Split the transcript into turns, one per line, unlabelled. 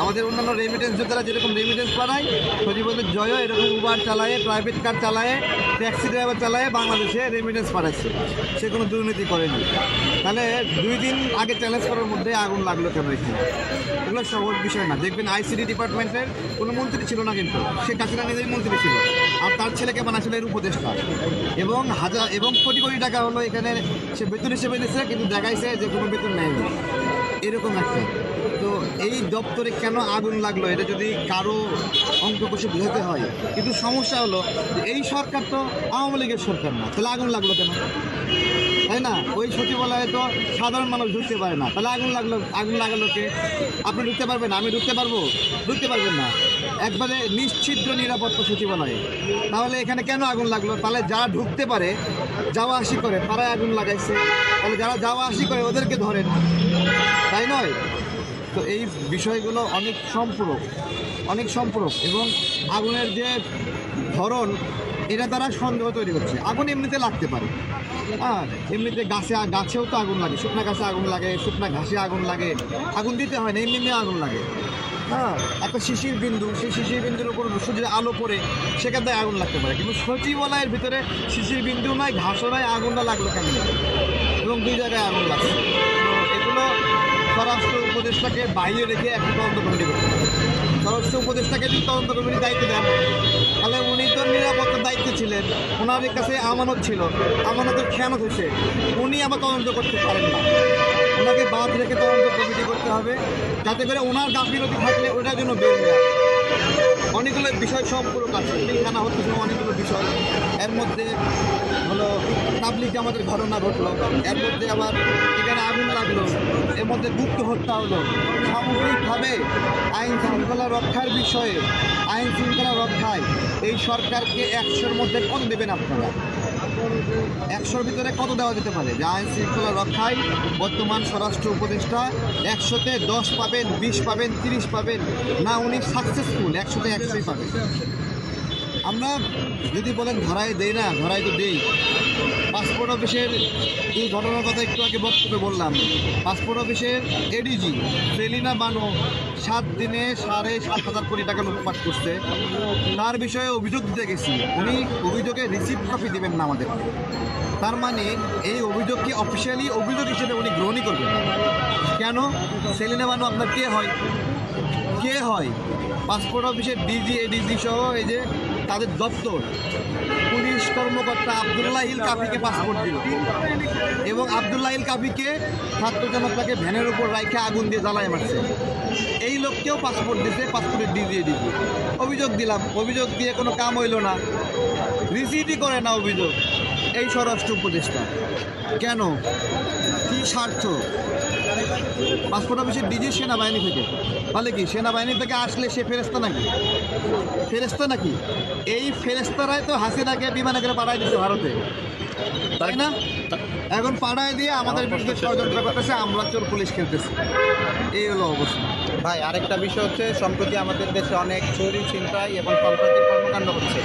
আমাদের অন্যান্য রেমিটেন্স যোদ্ধারা যেরকম রেমিটেন্স পাঠায়, সচিবালয়ের জয়ও এরকম উবার চালায়, প্রাইভেট কার চালায়, ট্যাক্সি ড্রাইভার চালায়, বাংলাদেশে রেমিটেন্স পাঠাচ্ছে। সে কোনো দুর্নীতি করেনি। তাহলে 2 দিন আগে চ্যালেঞ্জ করার মধ্যে আগুন লাগলো কেন এখানে? এগুলো সহজ বিষয় না। দেখবেন আইসিডি ডিপার্টমেন্টের কোনো মন্ত্রী ছিল না, কিন্তু শেখ হাসিনা নিজেই মন্ত্রী ছিল, আর তার ছেলেকে বানাচ্ছিল এর উপদেষ্টা, এবং কোটি কোটি টাকা হলো এখানে সে বেতন হিসেবে দিচ্ছে, কিন্তু দেখাইছে যে কোনো বেতন নেয়নি, এরকম একটা। তো এই দপ্তরে কেন আগুন লাগলো, এটা যদি কারো অঙ্ক কষে বোঝাতে হয়। কিন্তু সমস্যা হলো এই সরকার তো আওয়ামী লীগের সরকার না, তাহলে আগুন লাগলো কেন? তাই না? ওই সচিবালয়ে তো সাধারণ মানুষ ঢুকতে পারে না, তাহলে আগুন লাগালো কে? আপনি ঢুকতে পারবেন? আমি ঢুকতে পারবো? ঢুকতে পারবেন না। একবারে নিশ্চিদ্র নিরাপত্তা সচিবালয়ে, তাহলে এখানে কেন আগুন লাগলো? তাহলে যারা ঢুকতে পারে, যাওয়া আসি করে, তারাই আগুন লাগাইছে। তাহলে যারা যাওয়া আসি করে ওদেরকে ধরেন, তাই নয়? তো এই বিষয়গুলো অনেক সম্পূরক এবং আগুনের যে ধরন, এটা দ্বারা সন্দেহ তৈরি হচ্ছে। আগুন এমনিতে লাগতে পারে, হ্যাঁ, এমনিতে গাছেও তো আগুন লাগে, শুকনা গাছে আগুন লাগে, শুকনা ঘাসে আগুন লাগে, আগুন দিতে হয় না, এমনি আগুন লাগে। হ্যাঁ, একটা শিশির বিন্দু, সেই শিশির বিন্দুর উপর সূর্যের আলো পড়ে সেখান থেকে আগুন লাগতে পারে। কিন্তু সচিবালয়ের ভিতরে শিশির বিন্দু নয়, ঘাসও নয়, আগুনটা লাগলো কেন? এবং 2 জায়গায় আগুন লাগছে। তো এগুলো স্বরাষ্ট্র উপদেষ্টাকে বাইরে রেখে একটা তদন্ত কমিটি করতে হবে। স্বরাষ্ট্র উপদেষ্টাকে যদি তদন্ত কমিটির দায়িত্ব দেন, তাহলে উনি তো নিরাপত্তার দায়িত্বে ছিলেন, ওনার কাছে আমানত ছিল, আমানতের খেয়ানত হয়েছে, উনি আবার তদন্ত করতে পারেন না। ওনাকে বাদ রেখে তদন্ত কমিটি করতে হবে, যাতে করে ওনার গাফিলতি থাকলে ওটার জন্য বের হয়ে আসে। অনেকগুলো বিষয় সম্পূরক আছে, মিলখানা হচ্ছে অনেকগুলো বিষয়। এর মধ্যে হলো তাবলিগ আমাদের ঘটনা ঘটলো, এর মধ্যে আবার এখানে আগুন লাগলো, এর মধ্যে গুপ্ত হত্যা হলো। সামগ্রিকভাবে আইন শৃঙ্খলা রক্ষার বিষয়ে, আইন শৃঙ্খলা রক্ষায় এই সরকারকে 100-র মধ্যে কত দেবেন আপনারা? 100-র ভিতরে কত দেওয়া যেতে পারে যে আইন শৃঙ্খলা রক্ষায় বর্তমান স্বরাষ্ট্র উপদেষ্টা 100-তে 10 পাবেন, 20 পাবেন, 30 পাবেন? না, উনি সাকসেসফুল, 100-তে 100ই পাবেন। আমরা যদি বলেন ধরাই দেই না, ধরাই তো দেই। পাসপোর্ট অফিসের এই ঘটনার কথা একটু আগে বক্তব্যে বললাম। পাসপোর্ট অফিসের এডিজি সেলিনা বানো 7 দিনে 7,500 কোটি টাকা লুটপাট করছে। তার বিষয়ে অভিযোগ দিতে গেছি, উনি অভিযোগে রিসিপ্ট কপি দেবেন না আমাদের। তার মানে এই অভিযোগকে অফিসিয়ালি অভিযোগ হিসেবে উনি গ্রহণই করবেন না। কেন? সেলিনা বানো আপনার কে হয়? পাসপোর্ট অফিসের ডিজি, এডিজি সহ এই যে তাদের দপ্তর, পুলিশ কর্মকর্তা আবদুল্লাহ ইল কাফিকে পাসপোর্ট দিল, এবং আবদুল্লাহ ইল কাফিকে ছাত্র জনতাকে ভ্যানের উপর রাইখে আগুন দিয়ে জ্বালায় মারছে। এই লোককেও পাসপোর্ট দিতে, পাসপোর্টের ডিজি, এডিজি। অভিযোগ দিলাম, অভিযোগ দিয়ে কোনো কাম হইল না, রিসিভই করে না অভিযোগ এই স্বরাষ্ট্র উপদেষ্টা। কেন? কী স্বার্থ? পাসপোর্ট অফিসের ডিজি সেনাবাহিনী থেকে, তাহলে কি সেনাবাহিনী থেকে আসলে সে ফেরেস্তা নাকি? এই ফেরেস্তারাই তো হাসিনাকে বিমানে করে পাঠায় দিচ্ছে ভারতে, তাই না? এখন পাঠায় দিয়ে আমাদের বিরুদ্ধে ষড়যন্ত্র করতেছে, আমরা চোর পুলিশ খেলতেছি। এই হলো অবস্থা।
ভাই, আরেকটা বিষয় হচ্ছে সম্প্রতি আমাদের দেশে অনেক চুরি, ছিনতাই এবং সন্ত্রাসী কর্মকাণ্ড হচ্ছে।